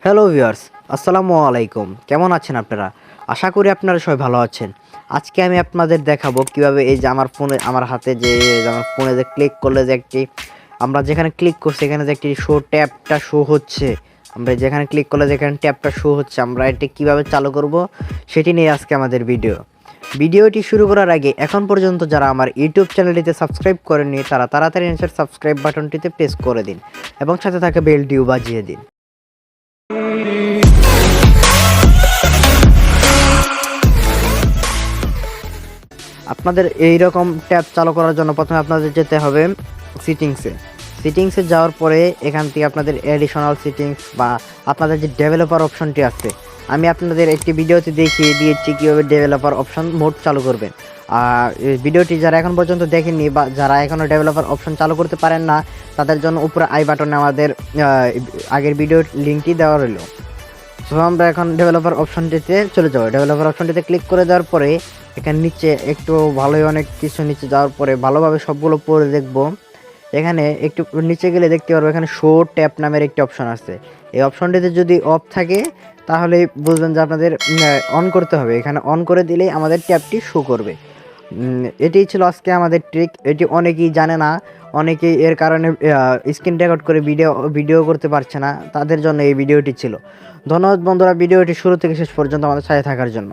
Hello viewers, আসসালামু আলাইকুম। কেমন আছেন আপনারা? আশা করি আপনারা সবাই ভালো আছেন। আজকে আমি আপনাদের দেখাবো কিভাবে এই যে আমার হাতে যে আমার ফোনে যে ক্লিক করলে যে আমরা যেখানে ক্লিক করছি এখানে যে একটি ট্যাবটা শো হচ্ছে, আমরা যেখানে ক্লিক করলে যেখানে ট্যাবটা শো হচ্ছে আমরা এটি কীভাবে চালু করব সেটি নিয়ে আজকে আমাদের ভিডিওটি শুরু করার আগে এখন পর্যন্ত যারা আমার ইউটিউব চ্যানেলটিতে সাবস্ক্রাইব করেননি তারা তাড়াতাড়ি নিচের সাবস্ক্রাইব বাটনটিতে প্রেস করে দিন এবং সাথে থাকা বেলটিও বাজিয়ে দিন। আপনাদের এই রকম ট্যাব চালু করার জন্য প্রথমে আপনাদের যেতে হবে সিটিংসে যাওয়ার পরে এখান থেকে আপনাদের অ্যাডিশনাল সিটিংস বা আপনাদের যে ডেভেলপার অপশনটি আছে, আমি আপনাদের একটি ভিডিওতে দেখিয়ে দিয়েছি কীভাবে ডেভেলপার অপশন মোড চালু করবেন। আর ভিডিওটি যারা এখন পর্যন্ত দেখেননি বা যারা এখনও ডেভেলপার অপশন চালু করতে পারেন না তাদের জন্য উপরে আই বাটনে আমাদের আগের ভিডিওর লিঙ্কটি দেওয়া রইল। সো আমরা এখন ডেভেলপার অপশনটিতে চলে যাব। ডেভেলপার অপশনটিতে ক্লিক করে দেওয়ার পরে এখানে নিচে একটু ভালোই অনেক কিছু নিচে যাওয়ার পরে ভালোভাবে সবগুলো পড়ে দেখব। এখানে একটু নিচে গেলে দেখতে পারবো এখানে শো ট্যাপ নামের একটি অপশন আছে। এই অপশনটিতে যদি অফ থাকে তাহলে বুঝবেন যে আপনাদের অন করতে হবে। এখানে অন করে দিলেই আমাদের ট্যাবটি শো করবে। এটি ছিল আজকে আমাদের ট্রিক। এটি অনেকেই জানে না, অনেকেই এর কারণে স্ক্রিন রেকর্ড করে ভিডিও করতে পারছে না, তাদের জন্য এই ভিডিওটি ছিল। ধন্যবাদ বন্ধুরা ভিডিওটি শুরু থেকে শেষ পর্যন্ত আমাদের সাথে থাকার জন্য।